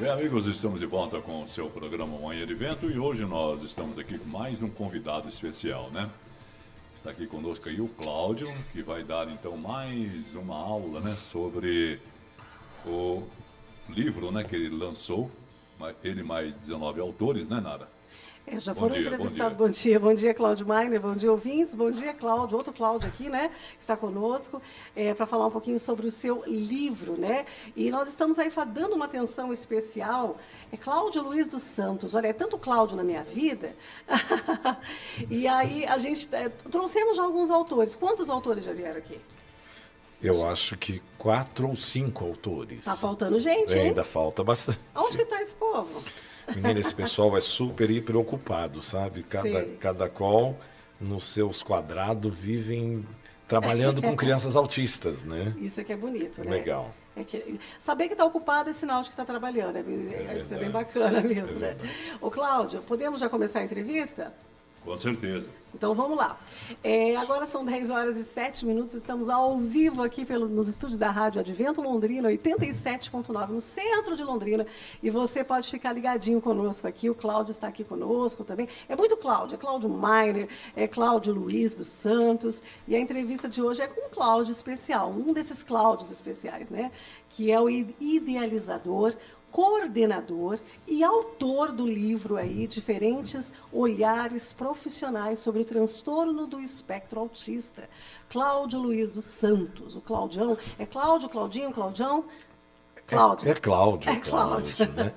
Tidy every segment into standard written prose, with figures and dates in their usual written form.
Bem, amigos, estamos de volta com o seu programa Manhã de Vento e hoje nós estamos aqui com mais um convidado especial, né? Está aqui conosco aí o Cláudio, que vai dar então mais uma aula, né, sobre o livro, né, que ele lançou, ele mais 19 autores, né, Nara? Já Bom foram dia, bom dia. entrevistados. Bom dia, Cláudio Mainer, bom dia, ouvintes, bom dia, Cláudio, outro Cláudio aqui, né, que está conosco, para falar um pouquinho sobre o seu livro, né, e nós estamos aí dando uma atenção especial, Cláudio Luiz dos Santos, olha, é tanto Cláudio na minha vida, e aí a gente, trouxemos já alguns autores, quantos autores já vieram aqui? Eu acho que 4 ou 5 autores. Tá faltando gente, hein? Ainda falta bastante. Onde que está esse povo? Menina, esse pessoal é super e preocupado, sabe? Cada qual nos seus quadrados vivem trabalhando com crianças autistas, né? Isso é que é bonito, né? Legal. Saber que está ocupado é sinal de que está trabalhando. Isso é bem bacana mesmo, né? Ô, Cláudio, podemos já começar a entrevista? Com certeza. Então vamos lá. Agora são 10 horas e 7 minutos, estamos ao vivo aqui nos estúdios da Rádio Advento Londrina, 87.9, no centro de Londrina. E você pode ficar ligadinho conosco aqui. O Cláudio está aqui conosco também. É muito Cláudio, é Cláudio Mainer, é Cláudio Luiz dos Santos. E a entrevista de hoje é com um Cláudio especial, um desses Cláudios especiais, né? Que é o idealizador, coordenador e autor do livro aí, Diferentes Olhares Profissionais sobre o Transtorno do Espectro Autista, Cláudio Luiz dos Santos. O Claudião, é Cláudio, Claudinho, Claudião? Cláudio. É Cláudio. É Cláudio. Né?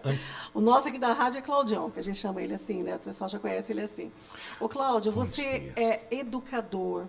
O nosso aqui da rádio é Claudião, que a gente chama ele assim, né? O pessoal já conhece ele assim. Ô, Cláudio, você é educador.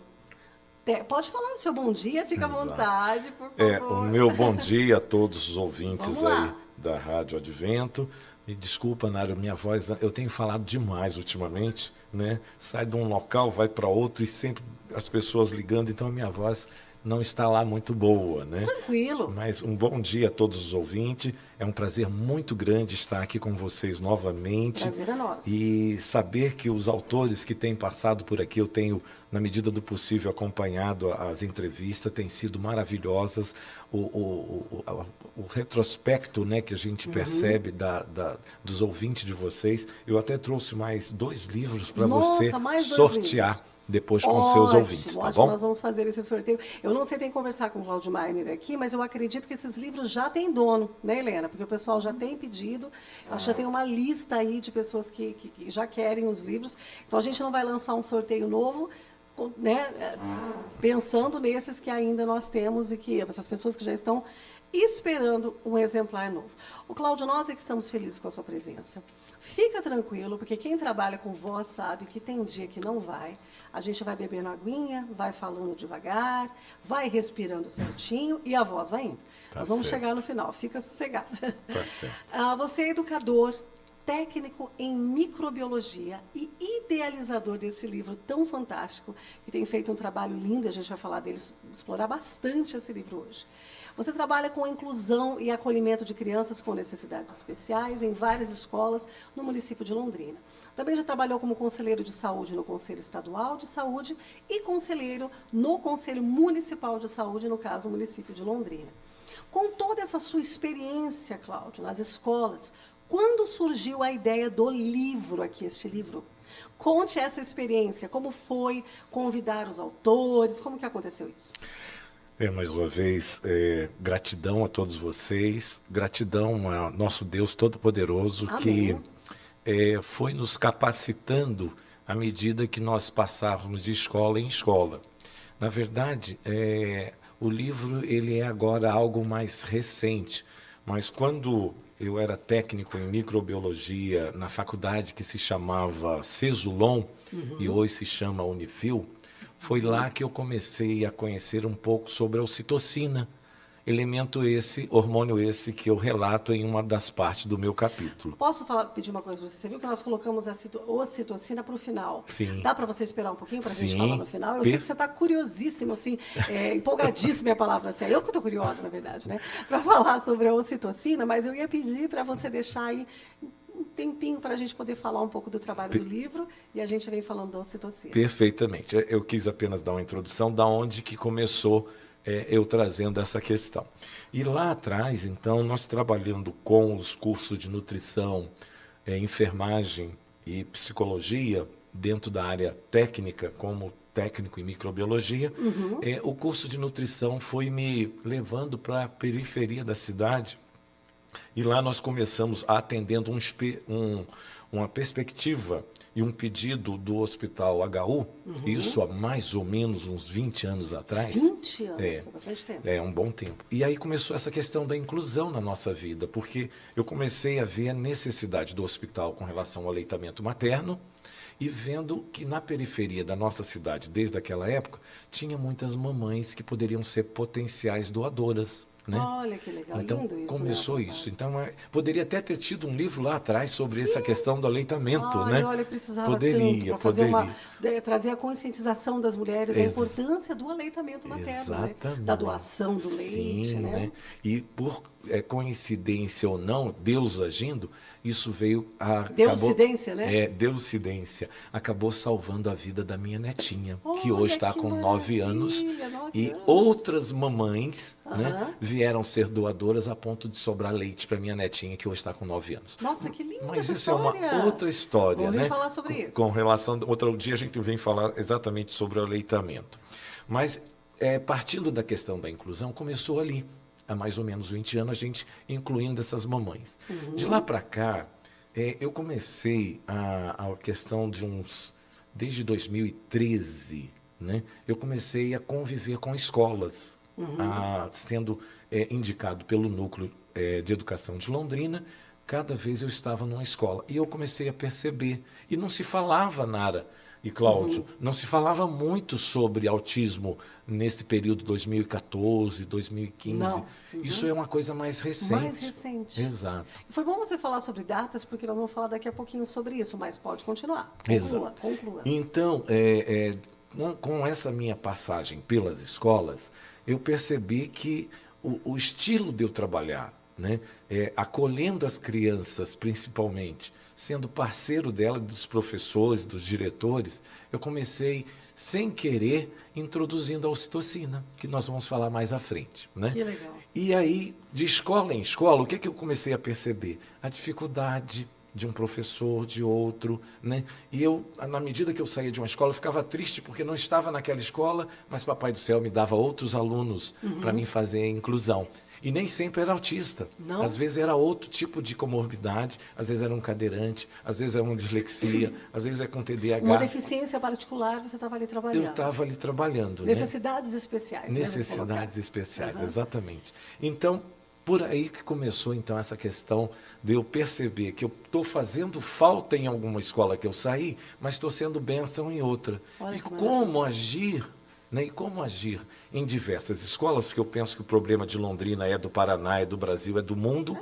Pode falar o seu bom dia, fica à vontade, por favor. O meu bom dia a todos os ouvintes aí da Rádio Advento. Me desculpa, Nara, minha voz, eu tenho falado demais ultimamente, né? Sai de um local, vai para outro e sempre as pessoas ligando, então a minha voz não está lá muito boa, né? Tranquilo. Mas um bom dia a todos os ouvintes. É um prazer muito grande estar aqui com vocês novamente. Prazer é nosso. E saber que os autores que têm passado por aqui, eu tenho, na medida do possível, acompanhado as entrevistas, têm sido maravilhosas. O retrospecto, né, que a gente percebe dos ouvintes de vocês. Eu até trouxe mais 2 livros para você sortear depois com seus ouvintes, tá bom? Nós vamos fazer esse sorteio. Eu não sei, tem que conversar com o Cláudio Mainer aqui, mas eu acredito que esses livros já têm dono, né, Helena? Porque o pessoal já tem pedido, acho que já tem uma lista aí de pessoas que já querem os livros. Então, a gente não vai lançar um sorteio novo, né, pensando nesses que ainda nós temos e que essas pessoas que já estão esperando um exemplar novo. O Cláudio, nós é que estamos felizes com a sua presença. Fica tranquilo, porque quem trabalha com voz sabe que tem dia que não vai. A gente vai bebendo aguinha, vai falando devagar, vai respirando certinho e a voz vai indo. Nós vamos chegar no final, fica sossegada. Tá certo. Você é educador, técnico em microbiologia e idealizador desse livro tão fantástico, que tem feito um trabalho lindo, a gente vai falar dele, explorar bastante esse livro hoje. Você trabalha com a inclusão e acolhimento de crianças com necessidades especiais em várias escolas no município de Londrina. Também já trabalhou como conselheiro de saúde no Conselho Estadual de Saúde e conselheiro no Conselho Municipal de Saúde, no caso, o município de Londrina. Com toda essa sua experiência, Cláudio, nas escolas, quando surgiu a ideia do livro aqui, este livro? Conte essa experiência, como foi convidar os autores, como que aconteceu isso? Mais uma vez, gratidão a todos vocês, gratidão ao nosso Deus Todo-Poderoso, que foi nos capacitando à medida que nós passávamos de escola em escola. Na verdade, o livro ele é agora algo mais recente, mas quando eu era técnico em microbiologia na faculdade que se chamava Cesulon, e hoje se chama Unifil, foi lá que eu comecei a conhecer um pouco sobre a ocitocina, elemento esse, hormônio esse que eu relato em uma das partes do meu capítulo. Posso pedir uma coisa para você? Você viu que nós colocamos a ocitocina para o final? Sim. Dá para você esperar um pouquinho para a gente falar no final? Eu sei que você está curiosíssimo, assim, empolgadíssimo é a palavra assim. Eu que estou curiosa, na verdade, né? Para falar sobre a ocitocina, mas eu ia pedir para você deixar aí um tempinho para a gente poder falar um pouco do trabalho do livro e a gente vem falando da ocitocina. Perfeitamente. Eu quis apenas dar uma introdução da onde que começou eu trazendo essa questão. E lá atrás, então, nós trabalhando com os cursos de nutrição, enfermagem e psicologia, dentro da área técnica, como técnico em microbiologia, o curso de nutrição foi me levando para a periferia da cidade. E lá nós começamos atendendo uma perspectiva e um pedido do Hospital HU, isso há mais ou menos uns 20 anos atrás. 20 anos, é bastante tempo. É um bom tempo. E aí começou essa questão da inclusão na nossa vida, porque eu comecei a ver a necessidade do hospital com relação ao aleitamento materno e vendo que na periferia da nossa cidade, desde aquela época, tinha muitas mamães que poderiam ser potenciais doadoras. Né? Olha que legal, então, lindo isso. Começou isso. Então, poderia até ter tido um livro lá atrás sobre essa questão do aleitamento, né? Olha, precisava poderia, tanto para fazer trazer a conscientização das mulheres da importância do aleitamento materno, né? Da doação do leite, né? E por coincidência ou não, Deus agindo, isso veio a... Deucidência, né? Deucidência. Acabou salvando a vida da minha netinha, que hoje está com 9 anos. 9 anos. Outras mamães né, vieram ser doadoras a ponto de sobrar leite para minha netinha, que hoje está com 9 anos. Nossa, que linda. Mas isso é uma outra história. Vamos né? falar sobre isso. Com relação... Outro dia a gente vem falar exatamente sobre o aleitamento. Mas, partindo da questão da inclusão, começou ali. Há mais ou menos 20 anos, a gente incluindo essas mamães. De lá para cá, eu comecei a questão de desde 2013, né, eu comecei a conviver com escolas, sendo indicado pelo Núcleo de Educação de Londrina. Cada vez eu estava numa escola. E eu comecei a perceber. E não se falava, Nara e Cláudio, não se falava muito sobre autismo nesse período 2014, 2015. Não. Isso é uma coisa mais recente. Mais recente. Exato. E foi bom você falar sobre datas, porque nós vamos falar daqui a pouquinho sobre isso, mas pode continuar. Conclua. Então, com essa minha passagem pelas escolas, eu percebi que o estilo de eu trabalhar, né, acolhendo as crianças, principalmente, sendo parceiro dela, dos professores, dos diretores, eu comecei, sem querer, introduzindo a ocitocina, que nós vamos falar mais à frente. Né? Que legal. E aí, de escola em escola, o que eu comecei a perceber? A dificuldade de um professor, de outro, né? E eu, na medida que eu saía de uma escola, eu ficava triste porque não estava naquela escola, mas Papai do Céu me dava outros alunos para mim fazer a inclusão. E nem sempre era autista. Não. Às vezes era outro tipo de comorbidade, às vezes era um cadeirante, às vezes era uma dislexia, às vezes é com TDAH. Uma deficiência particular, você estava ali trabalhando. Eu estava ali trabalhando. Necessidades especiais. Necessidades especiais, exatamente. Então, por aí que começou, então, essa questão de eu perceber que eu estou fazendo falta em alguma escola que eu saí, mas estou sendo bênção em outra. Olha, e como agir... Né? E como agir em diversas escolas, porque eu penso que o problema de Londrina é do Paraná, é do Brasil, é do mundo.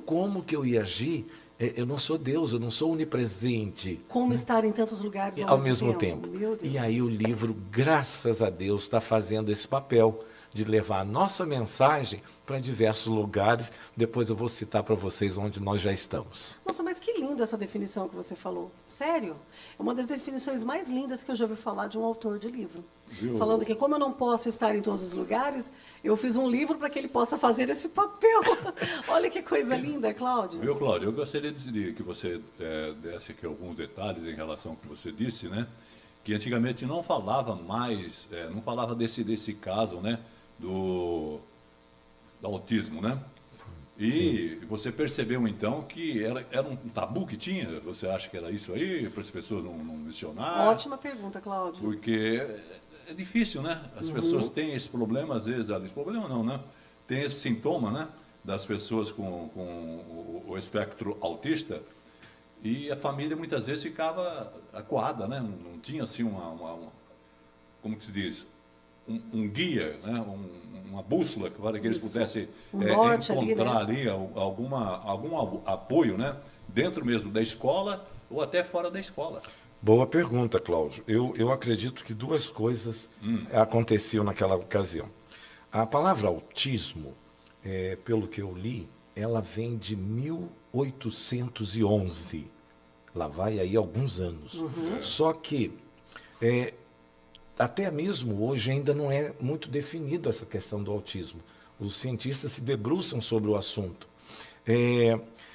Como que eu ia agir? Eu não sou Deus, eu não sou onipresente. Como estar em tantos lugares ao mesmo tempo? Meu Deus. E aí o livro, graças a Deus, está fazendo esse papel de levar a nossa mensagem para diversos lugares. Depois eu vou citar para vocês onde nós já estamos. Nossa, mas que linda essa definição que você falou. Sério? É uma das definições mais lindas que eu já ouvi falar de um autor de livro. Viu? Falando que como eu não posso estar em todos os lugares, eu fiz um livro para que ele possa fazer esse papel. Olha que coisa linda, Cláudio. Viu, Cláudio? Eu gostaria de que você desse aqui alguns detalhes em relação ao que você disse, né? Que antigamente não falava mais, não falava desse caso, né? Do autismo, né? E você percebeu, então, que era um tabu que tinha? Você acha que era isso aí, para as pessoas não mencionarem? Ótima pergunta, Cláudio. Porque é difícil, né? As pessoas têm esse problema, às vezes, problema não, né? Tem esse sintoma, né? Das pessoas com o espectro autista, e a família muitas vezes ficava acuada, né? Não tinha, assim, como que se diz? Um guia, né? Uma bússola para que eles pudessem encontrar ali algum apoio, né? Dentro mesmo da escola ou até fora da escola. Boa pergunta, Cláudio. Eu acredito que duas coisas aconteciam naquela ocasião. A palavra autismo, pelo que eu li, ela vem de 1811. Lá vai aí alguns anos. Só que até mesmo hoje ainda não é muito definido essa questão do autismo. Os cientistas se debruçam sobre o assunto.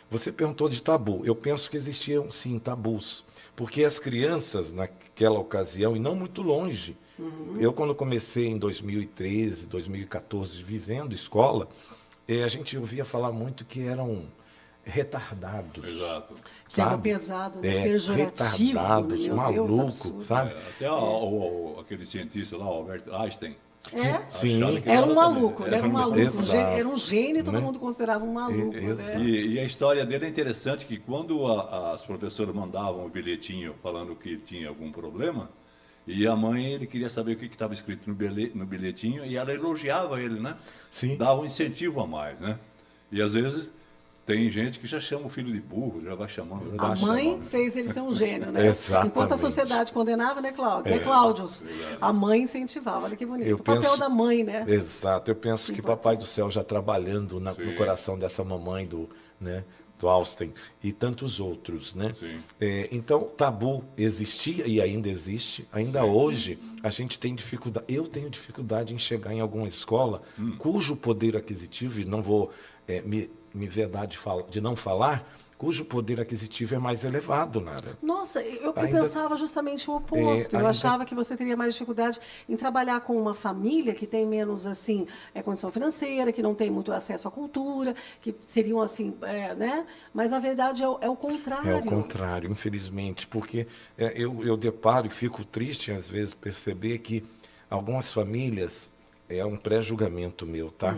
Você perguntou de tabu. Eu penso que existiam, sim, tabus. Porque as crianças, naquela ocasião, e não muito longe, eu quando comecei em 2013, 2014, vivendo escola, a gente ouvia falar muito que eram retardados. Exato. Termo pesado, né? Pejorativo, retardados, meu Deus, maluco, absurdo. sabe? Até aquele cientista lá, o Albert Einstein, Sim. achava que Era um também. maluco, ele era um maluco. Exato. Era um gênio e todo Né? mundo considerava um maluco. Exato. Né? E a história dele é interessante, que quando as professoras mandavam o bilhetinho falando que tinha algum problema, e a mãe, ele queria saber o que estava escrito no bilhetinho, e ela elogiava ele, né? Sim. Dava um incentivo a mais, né? E às vezes tem gente que já chama o filho de burro, já vai chamando. A mãe fez ele ser um gênio, né? Exatamente. Enquanto a sociedade condenava, né, Cláudio? Né, Cláudios? A mãe incentivava. Olha que bonito. O papel da mãe, né? Exato. Eu penso que Papai do Céu já trabalhando no coração dessa mamãe do Austin e tantos outros, né? Sim. Então, tabu existia e ainda existe. Ainda hoje, a gente tem dificuldade. Eu tenho dificuldade em chegar em alguma escola cujo poder aquisitivo, e não vou me vedar de não falar, cujo poder aquisitivo é mais elevado, Nara. Nossa, eu pensava justamente o oposto. Eu achava que você teria mais dificuldade em trabalhar com uma família que tem menos assim condição financeira, que não tem muito acesso à cultura, que seriam assim, né? Mas a verdade é o contrário. É o contrário, infelizmente, porque eu deparo e fico triste às vezes perceber que algumas famílias, é um pré-julgamento meu, tá?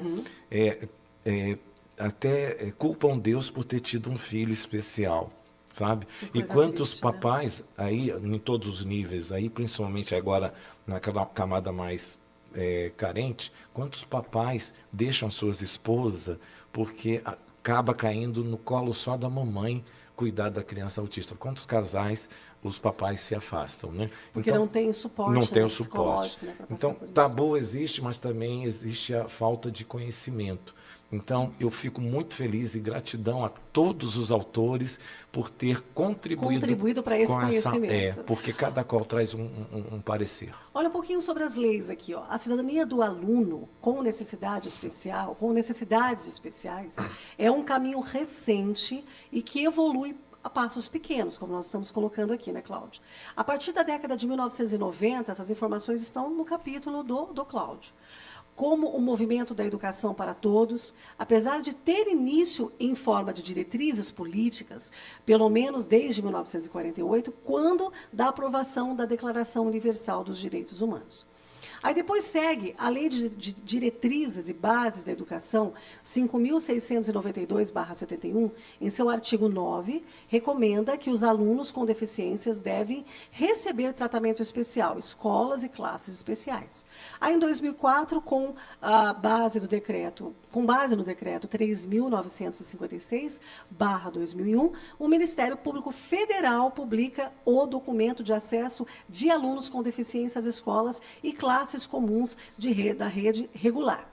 Até culpam Deus por ter tido um filho especial, sabe? E quantos triste, papais, aí em todos os níveis, aí principalmente agora naquela camada mais carente, quantos papais deixam suas esposas porque acaba caindo no colo só da mamãe cuidar da criança autista? Quantos casais os papais se afastam, né? Porque então, não tem suporte, não tem o suporte. Né, então, tabu existe, mas também existe a falta de conhecimento. Então, eu fico muito feliz e gratidão a todos os autores por ter contribuído para esse conhecimento. Porque cada qual traz um parecer. Olha um pouquinho sobre as leis aqui. Ó. A cidadania do aluno com necessidade especial, com necessidades especiais, é um caminho recente e que evolui a passos pequenos, como nós estamos colocando aqui, né, Cláudio? A partir da década de 1990, essas informações estão no capítulo do Cláudio. Como o movimento da educação para todos, apesar de ter início em forma de diretrizes políticas, pelo menos desde 1948, quando da aprovação da Declaração Universal dos Direitos Humanos. Aí depois segue a Lei de Diretrizes e Bases da Educação, 5.692/71, em seu artigo 9, recomenda que os alunos com deficiências devem receber tratamento especial, escolas e classes especiais. Aí, em 2004, com base no decreto 3.956/2001, o Ministério Público Federal publica o documento de acesso de alunos com deficiência às escolas e classes comuns da rede regular.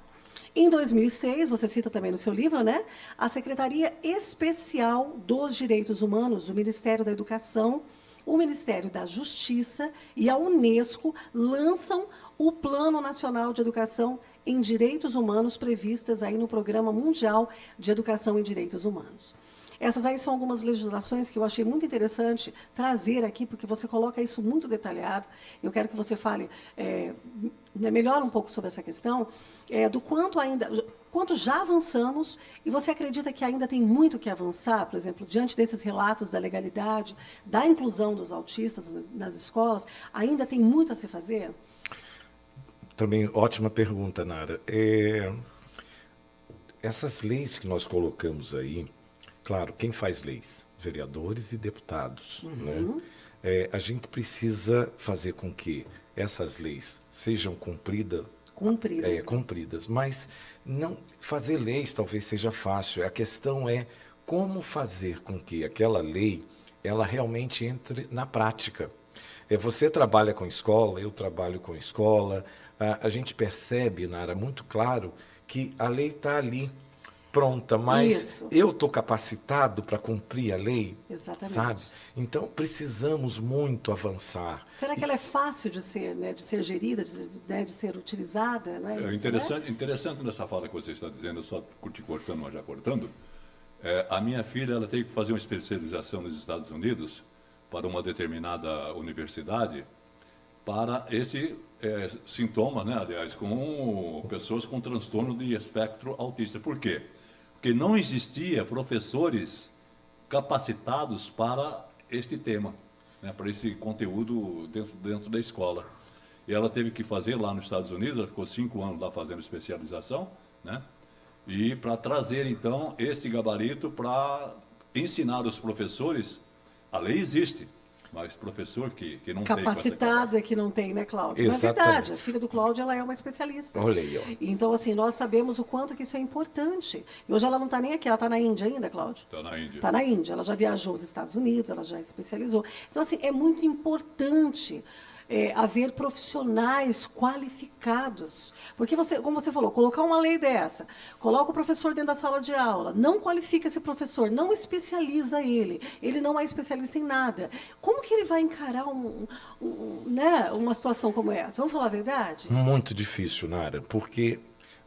Em 2006, você cita também no seu livro, né? A Secretaria Especial dos Direitos Humanos, o Ministério da Educação, o Ministério da Justiça e a Unesco lançam o Plano Nacional de Educação em Direitos Humanos previstas aí no Programa Mundial de Educação em Direitos Humanos. Essas aí são algumas legislações que eu achei muito interessante trazer aqui, porque você coloca isso muito detalhado. Eu quero que você fale melhor um pouco sobre essa questão, do quanto já avançamos, e você acredita que ainda tem muito que avançar, por exemplo, diante desses relatos da legalidade, da inclusão dos autistas nas escolas, ainda tem muito a se fazer? Também ótima pergunta, Nara. Essas leis que nós colocamos aí, claro, quem faz leis? Vereadores e deputados. Né? A gente precisa fazer com que essas leis sejam cumpridas, mas não fazer leis talvez seja fácil. A questão é como fazer com que aquela lei ela realmente entre na prática. Você trabalha com escola, eu trabalho com escola, a gente percebe, Nara, muito claro que a lei está ali pronta, mas Isso. eu estou capacitado para cumprir a lei, Exatamente. sabe? Então, precisamos muito avançar. Será que ela é fácil de ser, né, de ser gerida, de ser utilizada? Não é isso, Interessante, né? interessante nessa fala que você está dizendo, só te cortando, mas já cortando. A minha filha ela tem que fazer uma especialização nos Estados Unidos para uma determinada universidade para esse sintoma, né, aliás, com pessoas com transtorno de espectro autista. Por quê? Porque não existia professores capacitados para este tema, né, para esse conteúdo dentro da escola. E ela teve que fazer lá nos Estados Unidos, ela ficou 5 anos lá fazendo especialização, né? E para trazer, então, esse gabarito para ensinar os professores, a lei existe, mas professor que não tem... Capacitado é que não tem, né, Cláudio? Não é verdade, a filha do Cláudio ela é uma especialista. Olha aí, ó. Então, assim, nós sabemos o quanto que isso é importante. E hoje ela não está nem aqui, ela está na Índia ainda, Cláudio? Está na Índia. Está na Índia, ela já viajou aos Estados Unidos, ela já especializou. Então, assim, é muito importante haver profissionais qualificados. Porque, como você falou, colocar uma lei dessa, coloca o professor dentro da sala de aula, não qualifica esse professor, não especializa ele não é especialista em nada. Como que ele vai encarar né, uma situação como essa? Vamos falar a verdade? Muito difícil, Nara, porque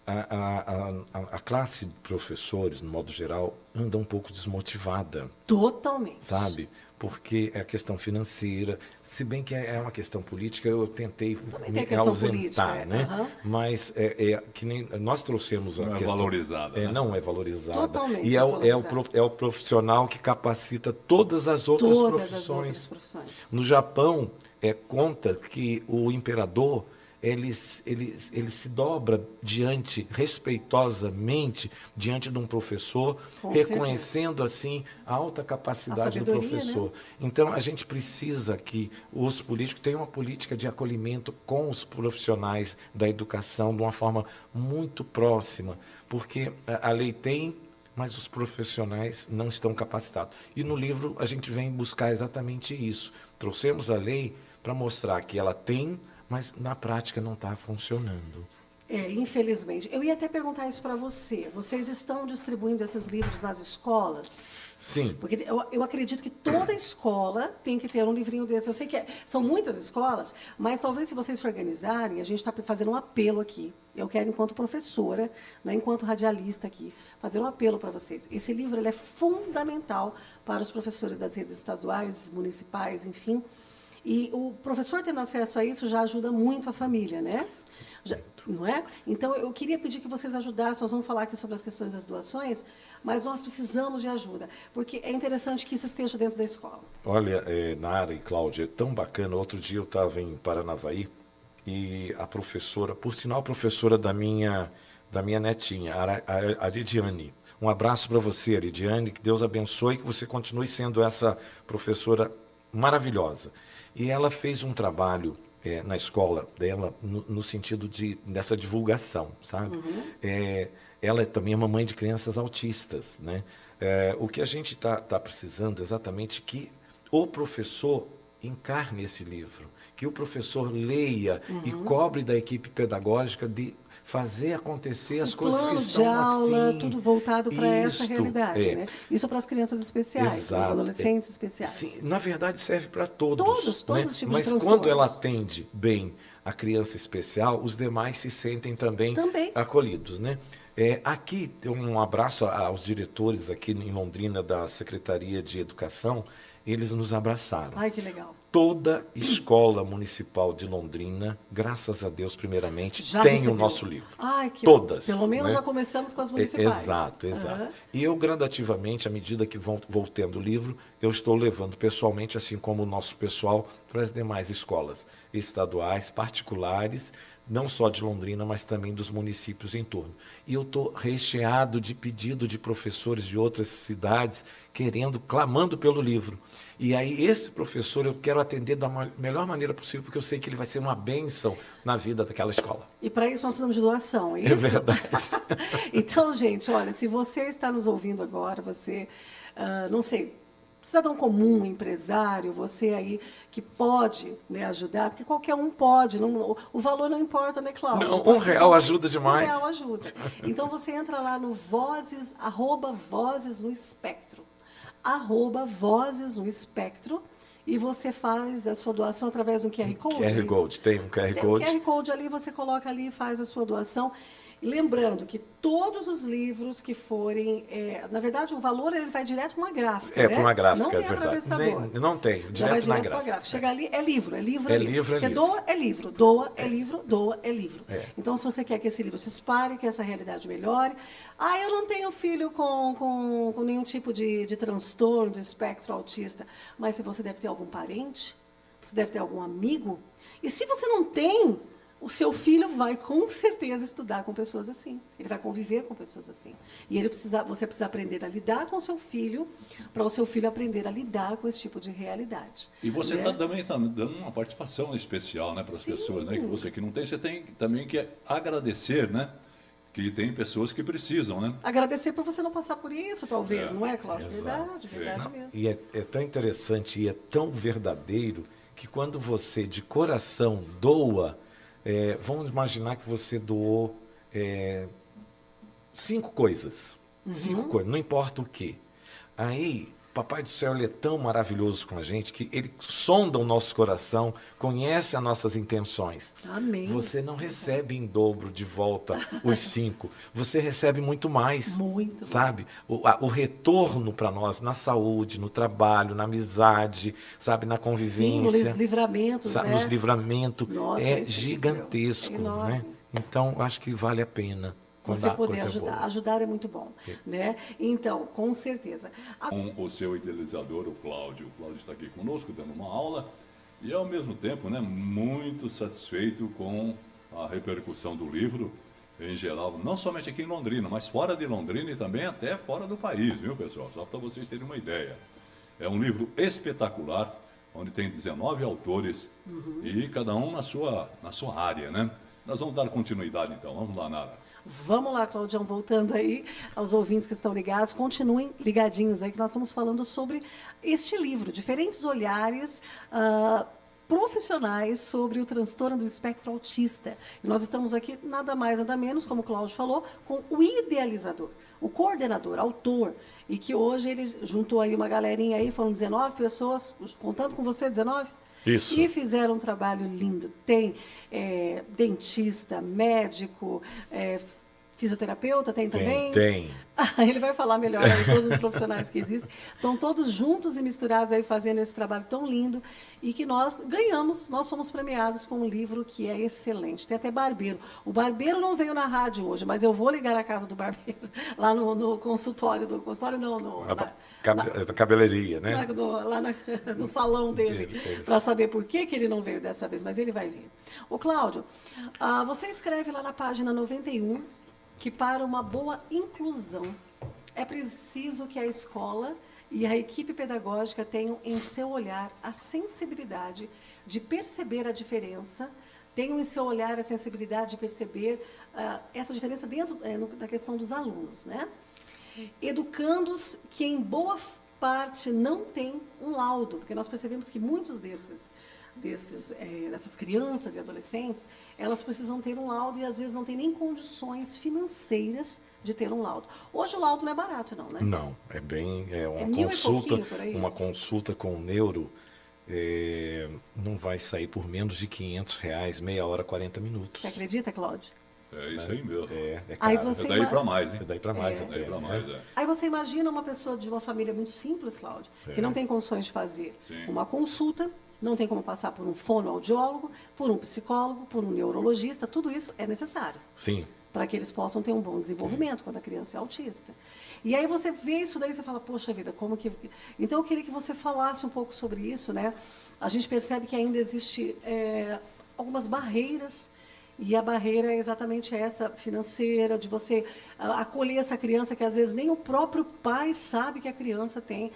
a classe de professores, no modo geral, anda um pouco desmotivada. Totalmente. Sabe? Porque é a questão financeira, se bem que é uma questão política, eu tentei me ausentar, né? Uhum. Mas que nem nós trouxemos a não questão... é valorizada. Né? Não é valorizada. Totalmente e é o profissional que capacita todas as outras profissões. No Japão, conta que o imperador ele se dobra respeitosamente diante de um professor, reconhecendo assim a alta capacidade do professor. Né? Então a gente precisa que os políticos tenham uma política de acolhimento com os profissionais da educação de uma forma muito próxima, porque a lei tem, mas os profissionais não estão capacitados. E no livro a gente vem buscar exatamente isso. Trouxemos a lei para mostrar que ela tem, mas na prática não está funcionando. Infelizmente. Eu ia até perguntar isso para você. Vocês estão distribuindo esses livros nas escolas? Sim. Porque eu acredito que toda escola tem que ter um livrinho desse. Eu sei que são muitas escolas, mas talvez se vocês se organizarem, a gente está fazendo um apelo aqui. Eu quero, enquanto professora, né, enquanto radialista aqui, fazer um apelo para vocês. Esse livro ele é fundamental para os professores das redes estaduais, municipais, enfim. E o professor tendo acesso a isso já ajuda muito a família, né? Não é? Então, eu queria pedir que vocês ajudassem, nós vamos falar aqui sobre as questões das doações, mas nós precisamos de ajuda, porque é interessante que isso esteja dentro da escola. Olha, Nara e Cláudia, é tão bacana. Outro dia eu estava em Paranavaí e a professora, por sinal, professora da minha netinha, a Aridiane. Um abraço para você, Aridiane, que Deus abençoe e que você continue sendo essa professora maravilhosa. E ela fez um trabalho na escola dela no sentido dessa divulgação, sabe? Uhum. Ela também é mamãe de crianças autistas, né? O que a gente tá precisando exatamente que o professor encarne esse livro, que o professor leia e cobre da equipe pedagógica de fazer acontecer as coisas que estão plano de aula, assim. tudo voltado para essa realidade, né? Isso para as crianças especiais, para os adolescentes especiais. Sim, na verdade serve para todos. Todos né? os tipos Mas de transtornos. quando ela atende bem a criança especial, os demais se sentem também acolhidos, né? Aqui, um abraço aos diretores aqui em Londrina da Secretaria de Educação, eles nos abraçaram. Ai, que legal. Toda escola municipal de Londrina, graças a Deus, primeiramente, já tem recebeu. o nosso livro. Ai, que todas. Pelo menos né? já começamos com as municipais. Exato. E eu, gradativamente, à medida que vou tendo o livro, eu estou levando pessoalmente, assim como o nosso pessoal, para as demais escolas estaduais, particulares, não só de Londrina, mas também dos municípios em torno. E eu estou recheado de pedido de professores de outras cidades, clamando pelo livro. E aí esse professor eu quero atender da melhor maneira possível, porque eu sei que ele vai ser uma bênção na vida daquela escola. E para isso nós precisamos de doação, é isso? É verdade. Então, gente, olha, se você está nos ouvindo agora, você, não sei, cidadão comum, empresário, você aí que pode, né, ajudar, porque qualquer um pode, o valor não importa, né, Cláudio? Não, R$ 1 ajuda demais. R$ 1 ajuda. Então você entra lá no Vozes, @Vozes no Espectro, @Vozes no Espectro, e você faz a sua doação através do QR Code. QR Code, tem um QR Code. Tem um QR Code ali, você coloca ali e faz a sua doação. E lembrando que todos os livros que forem... na verdade, o valor ele vai direto para uma gráfica. Para uma gráfica, não tem verdade. atravessador. Não tem, Já vai direto na direto para a gráfica. Chega ali, é livro. É livro. Você doa, é livro. Doa, é livro. Doa, é livro. É. Então, se você quer que esse livro se espalhe, que essa realidade melhore... eu não tenho filho com nenhum tipo de transtorno do espectro autista. Mas se você deve ter algum parente, você deve ter algum amigo. E se você não tem... o seu filho vai, com certeza, estudar com pessoas assim. Ele vai conviver com pessoas assim. E você precisa aprender a lidar com o seu filho, para o seu filho aprender a lidar com esse tipo de realidade. E você também está dando uma participação especial, né, para as pessoas, né, que você que não tem, você tem também que agradecer, né, que tem pessoas que precisam, né? Agradecer por você não passar por isso, talvez, não é, Cláudio? Exato. Verdade mesmo. E é tão interessante e é tão verdadeiro que quando você, de coração, doa... vamos imaginar que você doou 5 coisas. 5 coisas, não importa o quê. Aí, Papai do Céu ele é tão maravilhoso com a gente que ele sonda o nosso coração, conhece as nossas intenções. Amém. Você não recebe em dobro de volta os 5. Você recebe muito mais. Muito sabe? O retorno para nós na saúde, no trabalho, na amizade, sabe? Na convivência. Sim, nos livramentos, né? Nos livramentos. Nossa, é gigantesco, né? Então, acho que vale a pena. Você poder ajudar. Ajudar é muito bom. Né? Então, com certeza. Com o seu idealizador, o Cláudio. O Cláudio está aqui conosco, dando uma aula. E, ao mesmo tempo, né, muito satisfeito com a repercussão do livro, em geral, não somente aqui em Londrina, mas fora de Londrina e também até fora do país, viu, pessoal? Só para vocês terem uma ideia. É um livro espetacular, onde tem 19 autores, e cada um na sua área, né? Nós vamos dar continuidade, então. Vamos lá, Nara. Vamos lá, Claudião, voltando aí aos ouvintes que estão ligados, continuem ligadinhos aí, que nós estamos falando sobre este livro, diferentes olhares profissionais sobre o transtorno do espectro autista. E nós estamos aqui, nada mais, nada menos, como o Cláudio falou, com o idealizador, o coordenador, autor, e que hoje ele juntou aí uma galerinha aí, foram 19 pessoas, contando com você, 19? Isso. E fizeram um trabalho lindo. Tem dentista, médico, fisioterapeuta, tem também? Tem. Ele vai falar melhor aí, todos os profissionais que existem. Estão todos juntos e misturados aí fazendo esse trabalho tão lindo e que nós ganhamos, nós fomos premiados com um livro que é excelente. Tem até barbeiro. O barbeiro não veio na rádio hoje, mas eu vou ligar na casa do barbeiro, lá no consultório, na cabeleireia, né? No salão dele, para saber por que ele não veio dessa vez, mas ele vai vir. Ô, Cláudio, você escreve lá na página 91 que para uma boa inclusão é preciso que a escola e a equipe pedagógica tenham em seu olhar a sensibilidade de perceber a diferença, tenham em seu olhar a sensibilidade de perceber essa diferença dentro da questão dos alunos, né? Educandos que em boa parte não têm um laudo, porque nós percebemos que muitos dessas crianças e adolescentes, elas precisam ter um laudo e às vezes não têm nem condições financeiras de ter um laudo. Hoje o laudo não é barato, não, né? Não, uma consulta com o neuro não vai sair por menos de R$500, meia hora, 40 minutos. Você acredita, Cláudio? É isso aí mesmo. É aí caro. você É daí para mais, hein? É daí para mais. Aí você imagina uma pessoa de uma família muito simples, Cláudio, que não tem condições de fazer uma consulta, não tem como passar por um fonoaudiólogo, por um psicólogo, por um neurologista, tudo isso é necessário. Sim. Para que eles possam ter um bom desenvolvimento quando a criança é autista. E aí você vê isso daí e você fala, poxa vida, como que... Então eu queria que você falasse um pouco sobre isso, né? A gente percebe que ainda existe algumas barreiras, e a barreira é exatamente essa, financeira, de você acolher essa criança que às vezes nem o próprio pai sabe que a criança tem.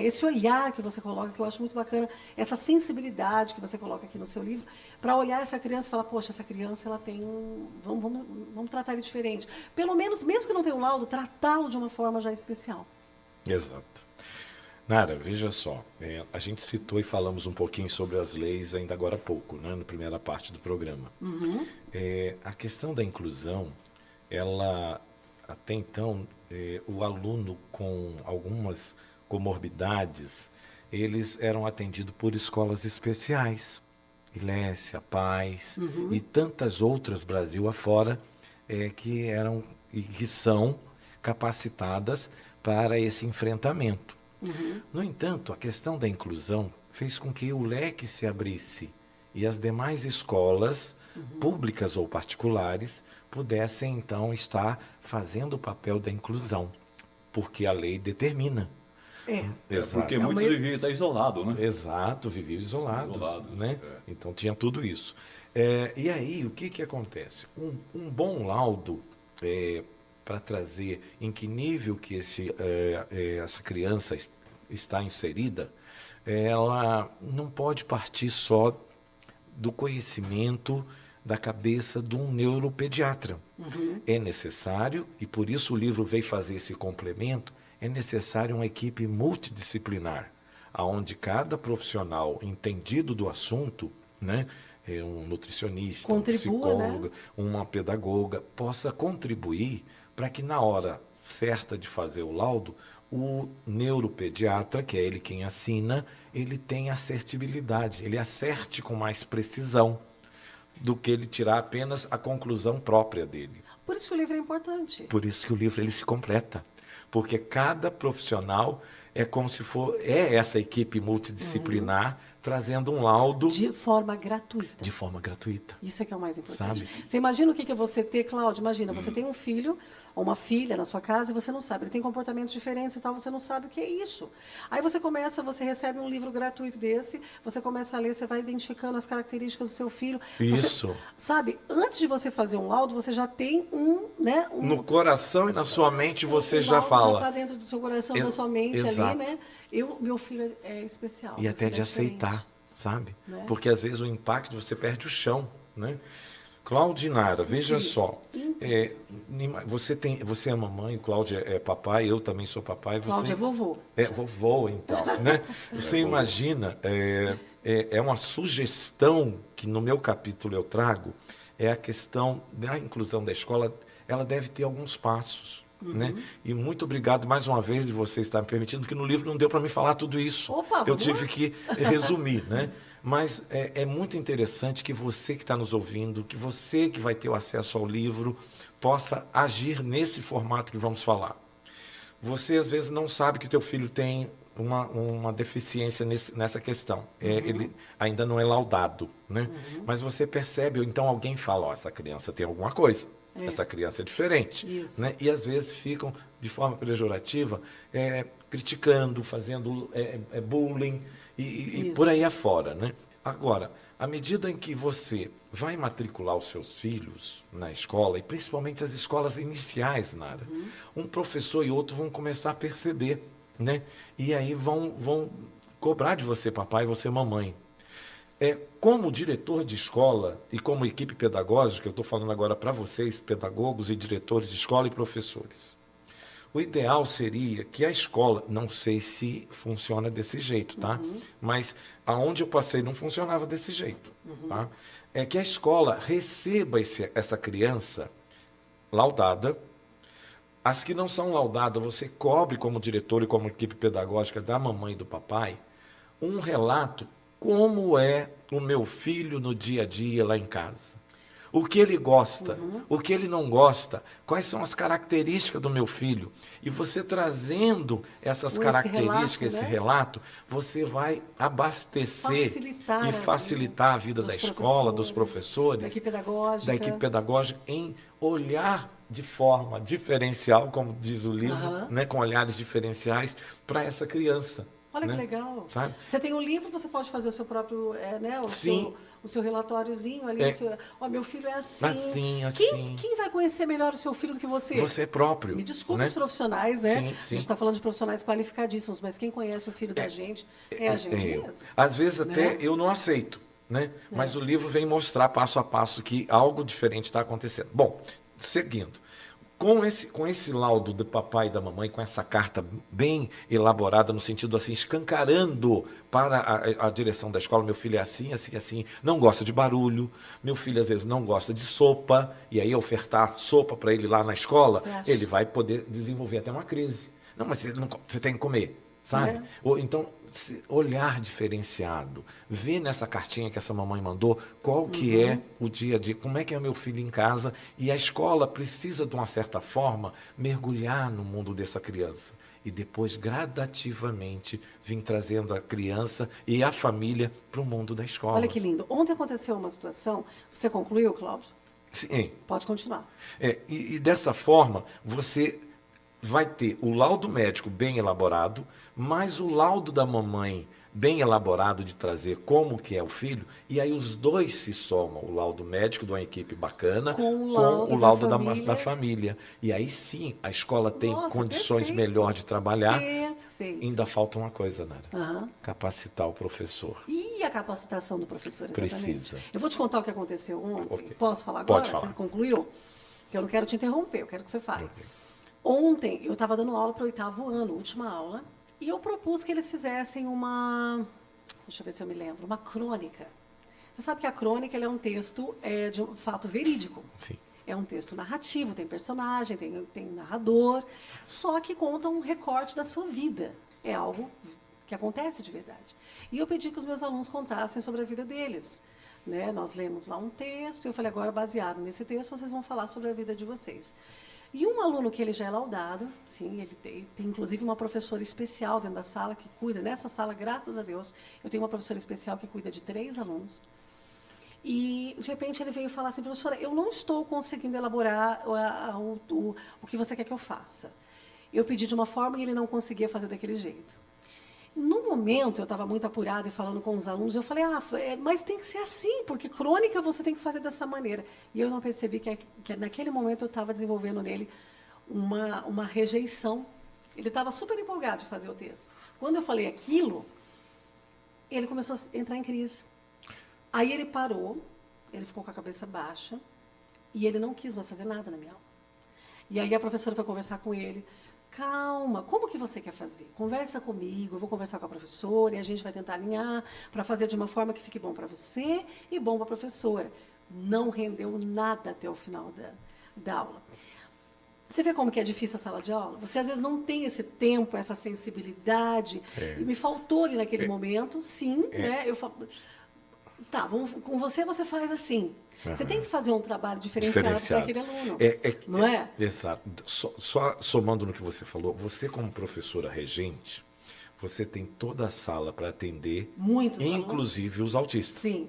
Esse olhar que você coloca, que eu acho muito bacana, essa sensibilidade que você coloca aqui no seu livro, para olhar essa criança e falar, poxa, essa criança ela tem vamos tratar ele diferente. Pelo menos, mesmo que não tenha um laudo, tratá-lo de uma forma já especial. Exato. Nara, veja só, a gente citou e falamos um pouquinho sobre as leis ainda agora há pouco, né, na primeira parte do programa. A questão da inclusão, ela, até então, o aluno com algumas comorbidades, eles eram atendidos por escolas especiais, Ilécia, Paz e tantas outras Brasil afora, que eram e que são capacitadas para esse enfrentamento. No entanto, a questão da inclusão fez com que o leque se abrisse e as demais escolas, públicas ou particulares, pudessem então estar fazendo o papel da inclusão, porque a lei determina. Exato. Porque muitos viviam até isolado, né? Exato, viviam isolados, né? Então tinha tudo isso. E aí, o que acontece? Um bom laudo para trazer em que nível que essa criança está inserida, ela não pode partir só do conhecimento da cabeça de um neuropediatra. É necessário, e por isso o livro veio fazer esse complemento, é necessário uma equipe multidisciplinar, onde cada profissional entendido do assunto, né, um nutricionista, um psicólogo, uma pedagoga, possa contribuir para que na hora certa de fazer o laudo, o neuropediatra, que é ele quem assina, ele tenha assertibilidade, ele acerte com mais precisão do que ele tirar apenas a conclusão própria dele. Por isso que o livro é importante. Por isso que o livro ele se completa. Porque cada profissional é como se for essa equipe multidisciplinar trazendo um laudo de forma gratuita. De forma gratuita. Isso é que é o mais importante. Sabe? Você imagina o que é você ter, Cláudio? Imagina, você tem um filho ou uma filha na sua casa e você não sabe, ele tem comportamentos diferentes e tal, você não sabe o que é isso. Aí você recebe um livro gratuito desse, você começa a ler, você vai identificando as características do seu filho. Isso. Sabe, antes de você fazer um laudo, você já tem no coração e na sua mente você já fala. fala. Já está dentro do seu coração, da sua mente ali, né? Meu filho é especial. E até de aceitar, sabe? Né? Porque às vezes o impacto, você perde o chão, né? Claudinara, veja só, você é mamãe, o Cláudio é papai, eu também sou papai. Cláudio é vovô. É vovô, então, né? Você imagina, uma sugestão que no meu capítulo eu trago, é a questão da inclusão da escola, ela deve ter alguns passos. Né? E muito obrigado mais uma vez de você estar me permitindo, que no livro não deu para me falar tudo isso. Eu tive que resumir, né? Mas é muito interessante que você que está nos ouvindo, que você que vai ter o acesso ao livro, possa agir nesse formato que vamos falar. Você às vezes não sabe que o teu filho tem uma deficiência nessa questão. Ele ainda não é laudado, né? Mas você percebe, ou então alguém fala, essa criança tem alguma coisa. Essa criança é diferente. Né? E às vezes ficam, de forma pejorativa, criticando, fazendo bullying e por aí afora. Né? Agora, à medida em que você vai matricular os seus filhos na escola, e principalmente as escolas iniciais, Nara, um professor e outro vão começar a perceber. Né? E aí vão cobrar de você, papai, e você, mamãe. Como diretor de escola e como equipe pedagógica, eu estou falando agora para vocês, pedagogos e diretores de escola e professores. O ideal seria que a escola, não sei se funciona desse jeito, tá? Mas aonde eu passei não funcionava desse jeito, tá? É que a escola receba essa criança laudada. As que não são laudadas, você cobre como diretor e como equipe pedagógica da mamãe e do papai um relato. Como é o meu filho no dia a dia lá em casa? O que ele gosta, o que ele não gosta, quais são as características do meu filho? E você trazendo essas características, esse relato, você vai abastecer e facilitar a vida da escola, dos professores, da equipe pedagógica em olhar de forma diferencial, como diz o livro, né, com olhares diferenciais para essa criança. Olha que legal. Sabe? Você tem um livro, você pode fazer o seu próprio, o seu relatóriozinho ali. Meu filho é assim. Quem vai conhecer melhor o seu filho do que você? Você próprio. Me desculpe os profissionais, né? Sim. A gente está falando de profissionais qualificadíssimos, mas quem conhece o filho da gente é a gente mesmo. Às vezes até eu não aceito, né? Mas o livro vem mostrar passo a passo que algo diferente está acontecendo. Bom, seguindo. Com esse laudo do papai e da mamãe, com essa carta bem elaborada, no sentido assim, escancarando para a direção da escola, meu filho é assim, assim, assim, não gosta de barulho, meu filho às vezes não gosta de sopa, e aí ofertar sopa para ele lá na escola, Você acha? ele vai poder desenvolver até uma crise. Não, mas você tem que comer, sabe? Ou então, olhar diferenciado, ver nessa cartinha que essa mamãe mandou, qual que é o dia a dia, como é que é o meu filho em casa, e a escola precisa, de uma certa forma, mergulhar no mundo dessa criança. E depois, gradativamente, vir trazendo a criança e a família para o mundo da escola. Olha que lindo. Ontem aconteceu uma situação. Você concluiu, Cláudio? Sim. Pode continuar. E dessa forma, você vai ter o laudo médico bem elaborado, mais o laudo da mamãe bem elaborado de trazer como que é o filho, e aí os dois se somam, o laudo médico de uma equipe bacana Com o laudo da família. E aí sim, a escola tem Nossa, condições perfeito. melhor de trabalhar. Perfeito. Ainda falta uma coisa, Nara. Aham. Capacitar o professor. E a capacitação do professor, exatamente. Precisa. Eu vou te contar o que aconteceu ontem. Ok. Posso falar agora? Pode falar. Você concluiu? Eu não quero te interromper, eu quero que você fale. Ok. Ontem, eu estava dando aula para o 8º ano, última aula, e eu propus que eles fizessem deixa eu ver se eu me lembro, uma crônica. Você sabe que a crônica ela é um texto de um fato verídico. Sim. É um texto narrativo, tem personagem, tem narrador, só que conta um recorte da sua vida. É algo que acontece de verdade. E eu pedi que os meus alunos contassem sobre a vida deles. Né? Nós lemos lá um texto, e eu falei, agora, baseado nesse texto, vocês vão falar sobre a vida de vocês. E um aluno que ele já é laudado, sim, ele tem inclusive uma professora especial dentro da sala que cuida, nessa sala, graças a Deus, eu tenho uma professora especial que cuida de 3 alunos. E, de repente, ele veio falar assim, professora, eu não estou conseguindo elaborar o que você quer que eu faça. Eu pedi de uma forma e ele não conseguia fazer daquele jeito. No momento, eu estava muito apurada e falando com os alunos, eu falei, mas tem que ser assim, porque crônica você tem que fazer dessa maneira. E eu não percebi que naquele momento eu estava desenvolvendo nele uma rejeição. Ele estava super empolgado de fazer o texto. Quando eu falei aquilo, ele começou a entrar em crise. Aí ele parou, ele ficou com a cabeça baixa, e ele não quis mais fazer nada na minha aula. E aí a professora foi conversar com ele. Calma, como que você quer fazer? Conversa comigo, eu vou conversar com a professora e a gente vai tentar alinhar para fazer de uma forma que fique bom para você e bom para a professora. Não rendeu nada até o final da aula. Você vê como que é difícil a sala de aula? Você, às vezes, não tem esse tempo, essa sensibilidade. E me faltou ali naquele momento, sim. Né? Eu falo, tá, com você faz assim. Você tem que fazer um trabalho diferenciado para aquele aluno, não é? Exato. Só somando no que você falou, você como professora regente, você tem toda a sala para atender, muitos inclusive alunos. Os autistas. Sim.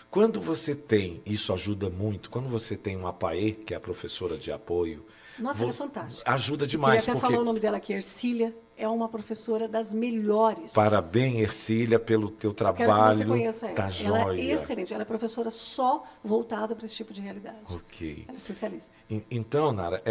Quando você tem, isso ajuda muito, quando você tem uma APAE, que é a professora de apoio, nossa, ela é fantástica. Ajuda demais. Eu até falar o nome dela aqui, Ercília, é uma professora das melhores. Parabéns, Ercília, pelo teu trabalho. Quero que você conheça ela. Tá ela joia. é excelente, ela é professora só voltada para esse tipo de realidade. Ok. Ela é especialista. Então, Nara,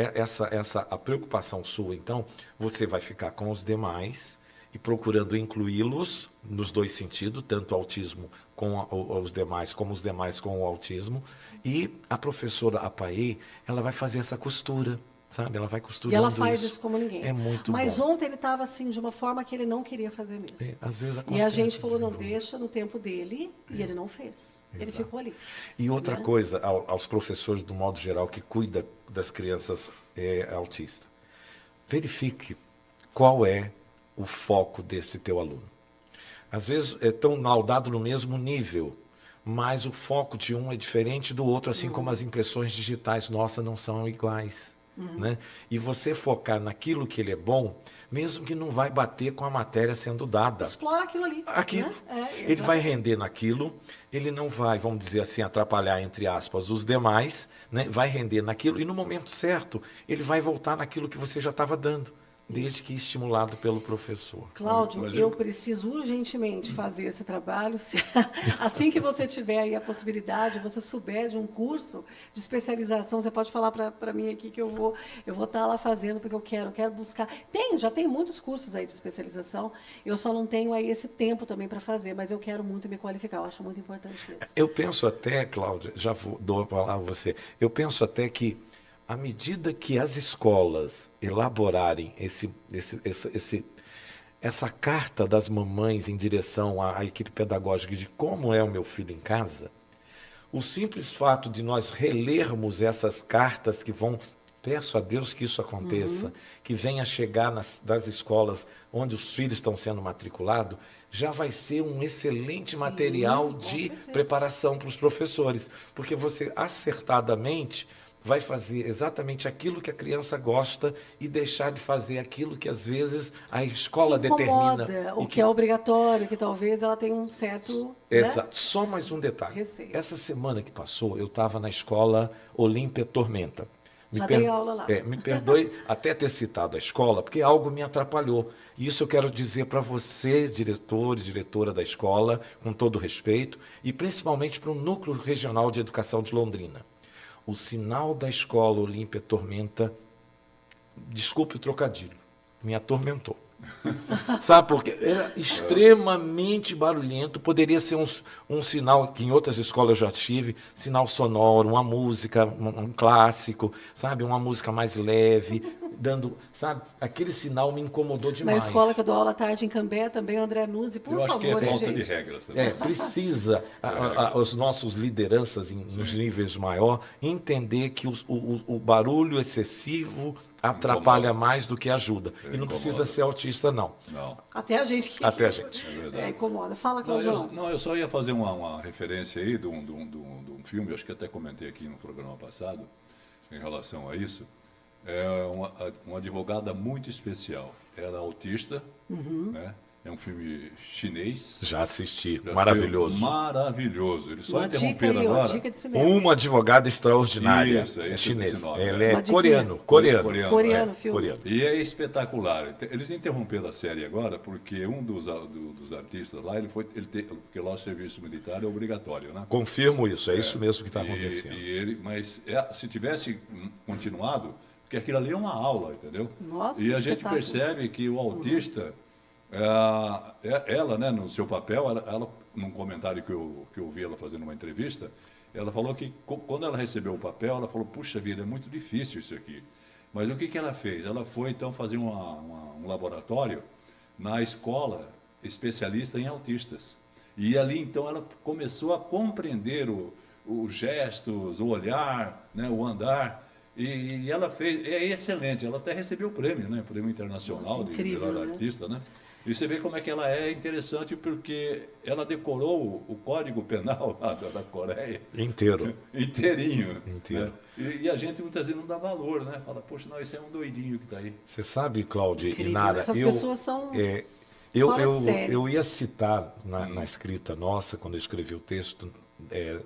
a preocupação sua, então, você vai ficar com os demais e procurando incluí-los nos dois sentidos, tanto o autismo com os demais, como os demais com o autismo. E a professora APAE, ela vai fazer essa costura. Sabe? Ela vai costurando. E ela faz isso como ninguém. É muito Mas bom. ontem ele estava assim, de uma forma que ele não queria fazer mesmo. Às vezes acontece, e a gente falou, não, deixa no tempo dele, e ele não fez. Exato. Ele ficou ali. E outra coisa, aos professores, do modo geral, que cuida das crianças autistas, verifique qual é o foco desse teu aluno. Às vezes é tão laudado no mesmo nível, mas o foco de um é diferente do outro, assim como as impressões digitais nossas não são iguais. Né? E você focar naquilo que ele é bom, mesmo que não vai bater com a matéria sendo dada. Explora aquilo ali. Aquilo. Né? Ele vai render naquilo, ele não vai, vamos dizer assim, atrapalhar, entre aspas, os demais, né? Vai render naquilo, e no momento certo, ele vai voltar naquilo que você já estava dando. Desde que estimulado pelo professor. Cláudio, eu preciso urgentemente fazer esse trabalho. Assim que você tiver aí a possibilidade, você souber de um curso de especialização, você pode falar para mim aqui que eu vou estar lá fazendo, porque eu quero buscar. Já tem muitos cursos aí de especialização, eu só não tenho aí esse tempo também para fazer, mas eu quero muito me qualificar, eu acho muito importante isso. Eu penso até, Cláudia, dou a palavra a você, eu penso até que à medida que as escolas elaborarem essa carta das mamães em direção à equipe pedagógica de como é o meu filho em casa, o simples fato de nós relermos essas cartas que vão, peço a Deus que isso aconteça, que venha chegar das escolas onde os filhos estão sendo matriculados, já vai ser um excelente material de preparação para os professores, porque você acertadamente vai fazer exatamente aquilo que a criança gosta e deixar de fazer aquilo que às vezes a escola determina. O que é obrigatório, que talvez ela tenha um certo... Exato. Né? Só mais um detalhe. Receio. Essa semana que passou, eu estava na escola Olímpia Tormenta. Já dei aula lá. Me perdoe até ter citado a escola, porque algo me atrapalhou. E isso eu quero dizer para vocês, diretores, diretora da escola, com todo respeito, e principalmente para o Núcleo Regional de Educação de Londrina. O sinal da escola Olímpia Tormenta, desculpe o trocadilho, me atormentou. Sabe, porque era extremamente barulhento, poderia ser um sinal que em outras escolas eu já tive, sinal sonoro, uma música, um clássico, sabe, uma música mais leve, dando, sabe, aquele sinal me incomodou demais. Na escola que eu dou aula à tarde em Cambé, também, André Nuzzi, por favor, Eu acho que é falta gente. de regras também. Precisa os nossos lideranças nos níveis maior entender que o barulho excessivo atrapalha mais do que ajuda. E não precisa ser autista, não. Não. Até a gente que... Até a gente. É verdade. Incomoda. Fala, Claudio. Eu só ia fazer uma referência aí de um filme, acho que até comentei aqui no programa passado, em relação a isso. É uma advogada muito especial. Ela é autista, né? É um filme chinês. Já assisti. Maravilhoso. Maravilhoso. Eles só Uma dica interromperam aí, agora. uma dica de cinema. Uma advogada extraordinária. Isso, é esse chinês. nome, Ele é. é Uma diquinha. coreano. Filme. Coreano. E é espetacular. Eles interromperam a série agora porque um dos artistas lá, porque lá o serviço militar é obrigatório, né? Confirmo isso, é isso mesmo que está acontecendo. Mas se tivesse continuado, porque aquilo ali é uma aula, entendeu? Nossa, e a gente espetáculo. percebe que o autista, ela, né, no seu papel, ela num comentário que eu vi ela fazendo uma entrevista, ela falou que quando ela recebeu o papel, ela falou, puxa vida, é muito difícil isso aqui. Mas o que ela fez? Ela foi, então, fazer um laboratório na escola especialista em autistas. E ali, então, ela começou a compreender os gestos, o olhar, né, o andar. E ela fez, é excelente, ela até recebeu o prêmio, né? Prêmio internacional. Nossa, incrível, de melhor né? artista, né? E você vê como é que ela é interessante, porque ela decorou o Código Penal lá da Coreia. Inteiro. Inteirinho. Inteiro. Né? E a gente muitas vezes não dá valor, né? Fala, poxa, não, esse é um doidinho que está aí. Você sabe, Cláudia e Incrível. Nara, Essas pessoas são fora de série. eu ia citar na escrita nossa, quando eu escrevi o texto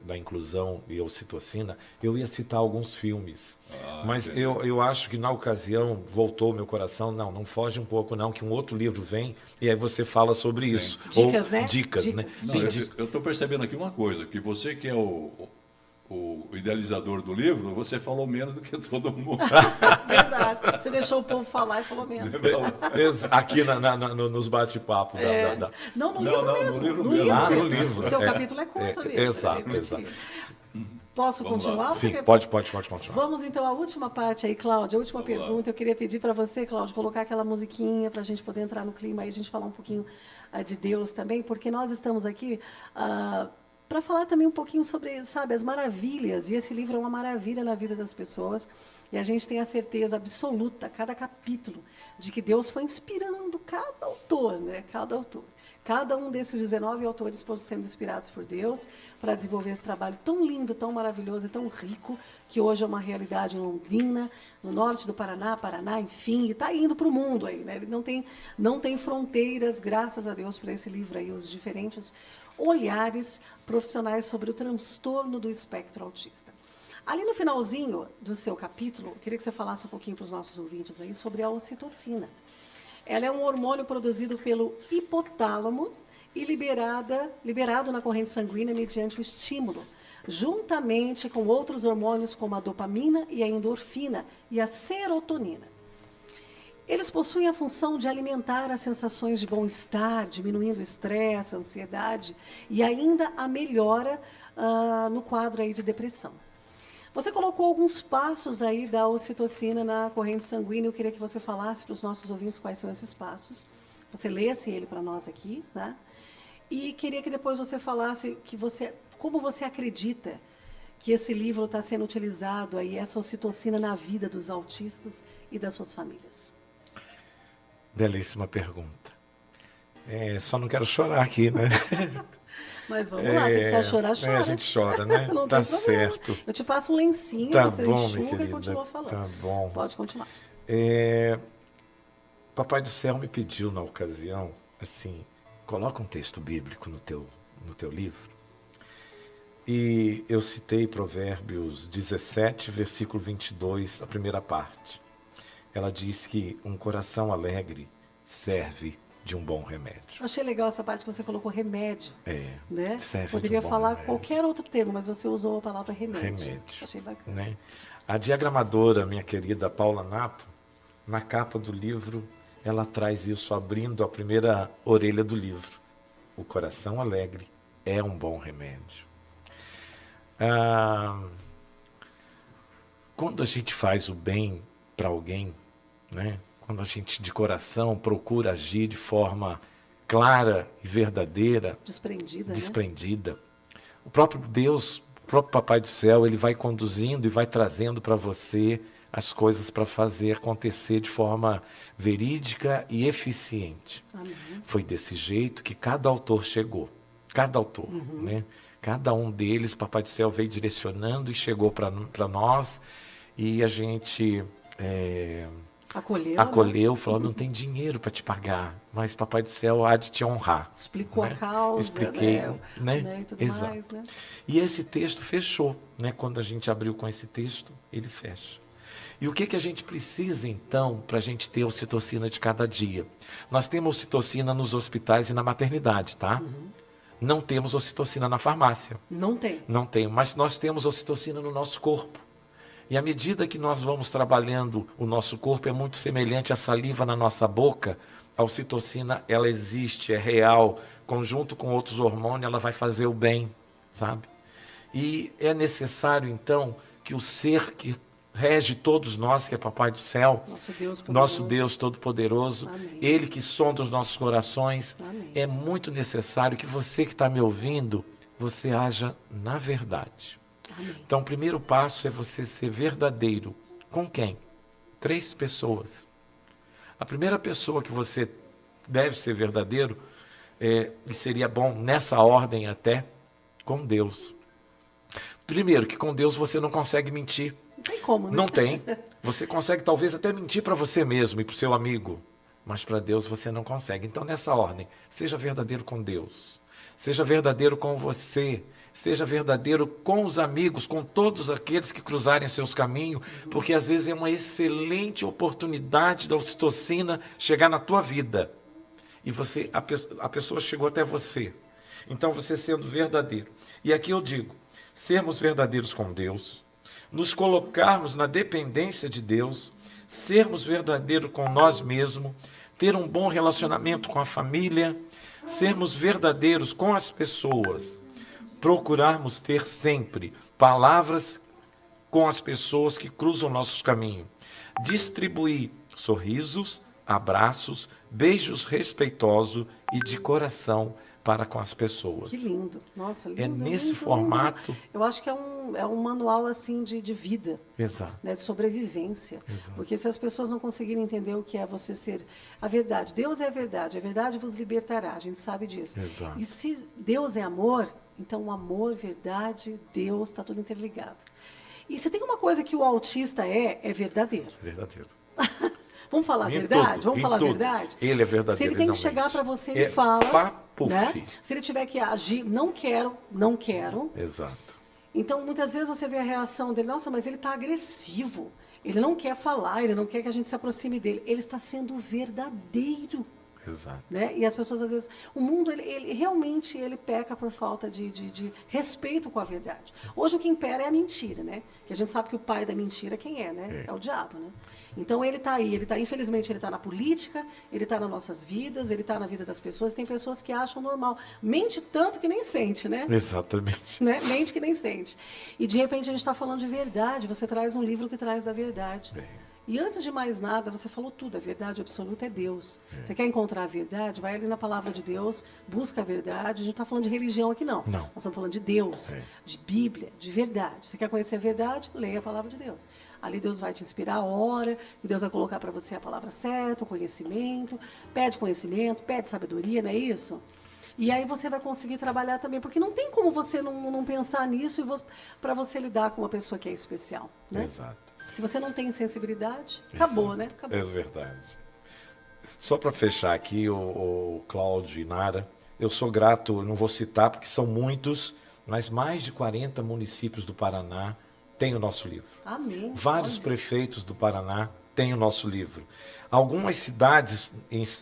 da inclusão e ocitocina, eu ia citar alguns filmes. Mas eu acho que na ocasião voltou meu coração, não foge um pouco não, que um outro livro vem e aí você fala sobre isso. Dicas, né? Dicas, né? Não, eu estou percebendo aqui uma coisa, que você que é o idealizador do livro, você falou menos do que todo mundo. Verdade. Você deixou o povo falar e falou menos. Aqui nos bate-papos. Não, no livro mesmo. No livro No mesmo. livro Ah, no mesmo. livro. O seu capítulo é curto mesmo. Exato, É exato. Posso Vamos continuar? lá. Sim, Você pode continuar. Vamos então à última parte aí, Cláudia. A última Vamos lá. pergunta. Eu queria pedir para você, Cláudia, colocar aquela musiquinha para a gente poder entrar no clima e a gente falar um pouquinho de Deus também, porque nós estamos aqui para falar também um pouquinho sobre, sabe, as maravilhas. E esse livro é uma maravilha na vida das pessoas. E a gente tem a certeza absoluta, cada capítulo, de que Deus foi inspirando cada autor, né? Cada autor. Cada um desses 19 autores foram sendo inspirados por Deus para desenvolver esse trabalho tão lindo, tão maravilhoso e tão rico, que hoje é uma realidade em Londrina, no norte do Paraná, enfim, e está indo para o mundo aí, né? Ele não tem fronteiras, graças a Deus, para esse livro aí, os diferentes olhares profissionais sobre o transtorno do espectro autista. Ali no finalzinho do seu capítulo, eu queria que você falasse um pouquinho para os nossos ouvintes aí sobre a ocitocina. Ela é um hormônio produzido pelo hipotálamo e liberado na corrente sanguínea mediante o estímulo, juntamente com outros hormônios como a dopamina e a endorfina e a serotonina. Eles possuem a função de alimentar as sensações de bom-estar, diminuindo o estresse, a ansiedade e ainda a melhora no quadro aí de depressão. Você colocou alguns passos aí da ocitocina na corrente sanguínea. Eu queria que você falasse para os nossos ouvintes quais são esses passos. Você lesse ele para nós aqui, né? E queria que depois você falasse como você acredita que esse livro está sendo utilizado aí, essa ocitocina, na vida dos autistas e das suas famílias. Belíssima pergunta. Só não quero chorar aqui, né? Mas vamos lá, se precisar chorar, chora. A gente chora, né? Não Tá tem problema. certo. Eu te passo um lencinho, Tá você bom, enxuga minha e querida. continua falando. Tá bom. Pode continuar. Papai do Céu me pediu na ocasião, assim, coloca um texto bíblico no teu livro. E eu citei Provérbios 17, versículo 22, a primeira parte. Ela diz que um coração alegre serve de um bom remédio. Eu achei legal essa parte que você colocou remédio. Né? Serve Poderia de um bom falar remédio. qualquer outro termo, mas você usou a palavra remédio. Remédio. Achei bacana. Né? A diagramadora, minha querida Paula Napo, na capa do livro, ela traz isso abrindo a primeira orelha do livro. O coração alegre é um bom remédio. Quando a gente faz o bem para alguém, né? Quando a gente de coração procura agir de forma clara e verdadeira, desprendida, o próprio Deus, o próprio Papai do Céu, ele vai conduzindo e vai trazendo para você as coisas para fazer acontecer de forma verídica e eficiente. Amém. Foi desse jeito que cada autor chegou. Cada autor, né? Cada um deles, Papai do Céu veio direcionando e chegou para nós, e a gente acolheu, né? falou, não tem dinheiro para te pagar, mas Papai do Céu há de te honrar. Explicou, né? A causa, expliquei, né? E tudo Exato. mais, né? E esse texto fechou, né? Quando a gente abriu com esse texto, ele fecha. E o que a gente precisa, então, para a gente ter ocitocina de cada dia? Nós temos ocitocina nos hospitais e na maternidade, tá? Não temos ocitocina na farmácia. Não tem. Não tem, mas nós temos ocitocina no nosso corpo. E à medida que nós vamos trabalhando, o nosso corpo é muito semelhante à saliva na nossa boca. A ocitocina, ela existe, é real. Conjunto com outros hormônios, ela vai fazer o bem, sabe? E é necessário, então, que o ser que rege todos nós, que é Papai do Céu, nosso Deus Todo-Poderoso, Ele que sonda os nossos corações, Amém. É muito necessário que você que está me ouvindo, você haja na verdade. Amém. Então, o primeiro passo é você ser verdadeiro. Com quem? 3 pessoas. A primeira pessoa que você deve ser verdadeiro, e seria bom nessa ordem até, com Deus. Primeiro, que com Deus você não consegue mentir. Não tem como, né? Não tem. Você consegue talvez até mentir para você mesmo e para o seu amigo, mas para Deus você não consegue. Então, nessa ordem, seja verdadeiro com Deus. Seja verdadeiro com você. Seja verdadeiro com os amigos, com todos aqueles que cruzarem seus caminhos, porque às vezes é uma excelente oportunidade da ocitocina chegar na tua vida. E a pessoa chegou até você. Então, você sendo verdadeiro. E aqui eu digo, sermos verdadeiros com Deus, nos colocarmos na dependência de Deus, sermos verdadeiros com nós mesmos, ter um bom relacionamento com a família, sermos verdadeiros com as pessoas, procurarmos ter sempre palavras com as pessoas que cruzam nossos caminhos, distribuir sorrisos, abraços, beijos respeitosos e de coração para com as pessoas. Que lindo. Nossa, lindo. É nesse lindo, formato. Lindo. Eu acho que é um manual assim de vida. Exato. Né, de sobrevivência. Exato. Porque se as pessoas não conseguirem entender o que é você ser a verdade, Deus é a verdade vos libertará, a gente sabe disso. Exato. E se Deus é amor, então amor, verdade, Deus, está tudo interligado. E se tem uma coisa que o autista é verdadeiro. Verdadeiro. Vamos falar a Em verdade? tudo, Vamos em falar a tudo. verdade? Ele é verdadeiro. Se ele tem que chegar para você, ele fala. Papo, Né? Se ele tiver que agir, não quero. Exato. Então, muitas vezes você vê a reação dele, nossa, mas ele está agressivo. Ele não quer falar, ele não quer que a gente se aproxime dele. Ele está sendo verdadeiro. Exato. Né? E as pessoas, às vezes, o mundo, ele realmente ele peca por falta de respeito com a verdade. Hoje o que impera é a mentira, né? Que a gente sabe que o pai da mentira quem é, né? É o diabo, né? Então ele está aí, infelizmente ele está na política, ele está nas nossas vidas, ele está na vida das pessoas. Tem pessoas que acham normal. Mente tanto que nem sente, né? Exatamente. Né? Mente que nem sente. E de repente a gente está falando de verdade, você traz um livro que traz a verdade. E antes de mais nada, você falou tudo, a verdade absoluta é Deus. Você quer encontrar a verdade? Vai ali na palavra de Deus, busca a verdade. A gente não está falando de religião aqui, não. Nós estamos falando de Deus, de Bíblia, de verdade. Você quer conhecer a verdade? Leia a palavra de Deus. Ali Deus vai te inspirar a hora, e Deus vai colocar para você a palavra certa, o conhecimento, pede sabedoria, não é isso? E aí você vai conseguir trabalhar também, porque não tem como você não pensar nisso para você lidar com uma pessoa que é especial, né? Exato. Se você não tem sensibilidade, acabou, né? Acabou. É verdade. Só para fechar aqui, o Cláudio e Nara, eu sou grato, não vou citar porque são muitos, mas mais de 40 municípios do Paraná têm o nosso livro. Amém. Vários prefeitos do Paraná têm o nosso livro. Algumas cidades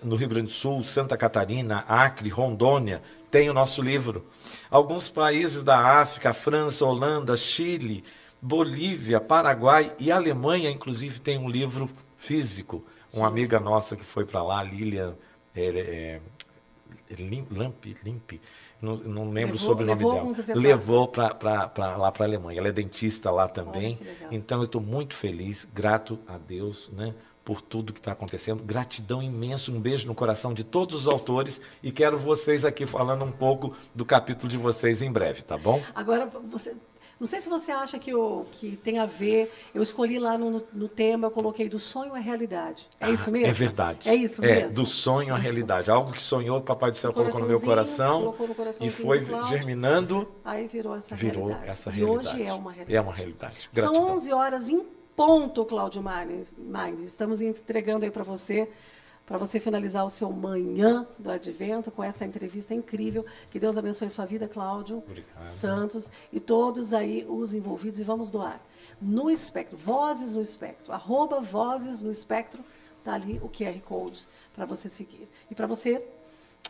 no Rio Grande do Sul, Santa Catarina, Acre, Rondônia, têm o nosso livro. Alguns países da África, França, Holanda, Chile, Bolívia, Paraguai e Alemanha, inclusive, tem um livro físico. Uma amiga nossa que foi para lá, Lilian Limp, não lembro o sobrenome dela. Levou para lá para a Alemanha. Ela é dentista lá também. Então, eu estou muito feliz, grato a Deus, né, por tudo que está acontecendo. Gratidão imensa, um beijo no coração de todos os autores e quero vocês aqui falando um pouco do capítulo de vocês em breve, tá bom? Agora, não sei se você acha que tem a ver, eu escolhi lá no tema, eu coloquei do sonho à realidade. É isso mesmo? É verdade. É isso mesmo? Do sonho à realidade. Algo que sonhou, o Papai do Céu colocou no meu coração e foi germinando. Aí virou essa realidade. E hoje é uma realidade. É uma realidade. Gratidão. São 11 horas em ponto, Cláudio Maines. Estamos entregando aí para você finalizar o seu manhã do Advento com essa entrevista incrível. Que Deus abençoe sua vida, Cláudio. Obrigado. Santos e todos aí os envolvidos. E vamos doar. No Espectro, Vozes no Espectro, @Vozes no Espectro, está ali o QR Code para você seguir. E para você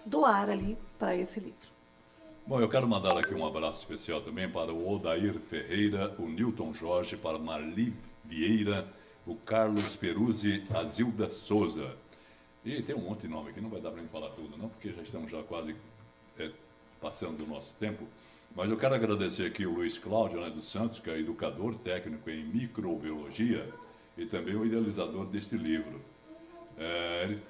doar ali para esse livro. Bom, eu quero mandar aqui um abraço especial também para o Odair Ferreira, o Newton Jorge, para Marli Vieira, o Carlos Peruzzi, a Zilda Souza. E tem um monte de nome aqui, não vai dar para mim falar tudo, não, porque já estamos quase passando do nosso tempo. Mas eu quero agradecer aqui o Luiz Cláudio, né, dos Santos, que é educador técnico em microbiologia e também o idealizador deste livro.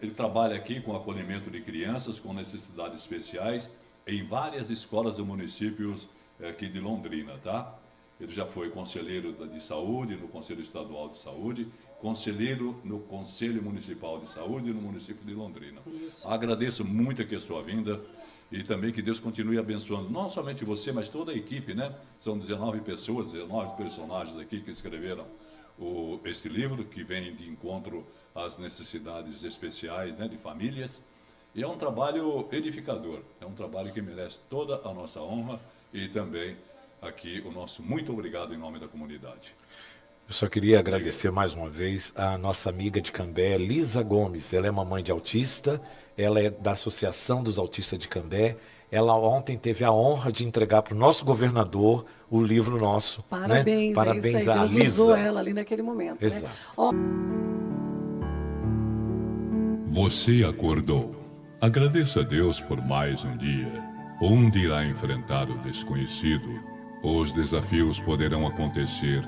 Ele trabalha aqui com acolhimento de crianças com necessidades especiais em várias escolas do município aqui de Londrina, tá? Ele já foi conselheiro de saúde no Conselho Estadual de Saúde, conselheiro no Conselho Municipal de Saúde no município de Londrina. Isso. Agradeço muito aqui a sua vinda e também que Deus continue abençoando, não somente você, mas toda a equipe, né? São 19 pessoas, 19 personagens aqui que escreveram este livro, que vem de encontro às necessidades especiais, né, de famílias. E é um trabalho edificador, é um trabalho que merece toda a nossa honra e também aqui o nosso muito obrigado em nome da comunidade. Eu só queria agradecer mais uma vez a nossa amiga de Cambé, Lisa Gomes. Ela é mamãe de autista, ela é da Associação dos Autistas de Cambé. Ela ontem teve a honra de entregar para o nosso governador o livro nosso. Parabéns, né? Parabéns é isso aí. a Deus Lisa. usou ela ali naquele momento. Exato. Né? Você acordou. Agradeça a Deus por mais um dia, onde irá enfrentar o desconhecido. Os desafios poderão acontecer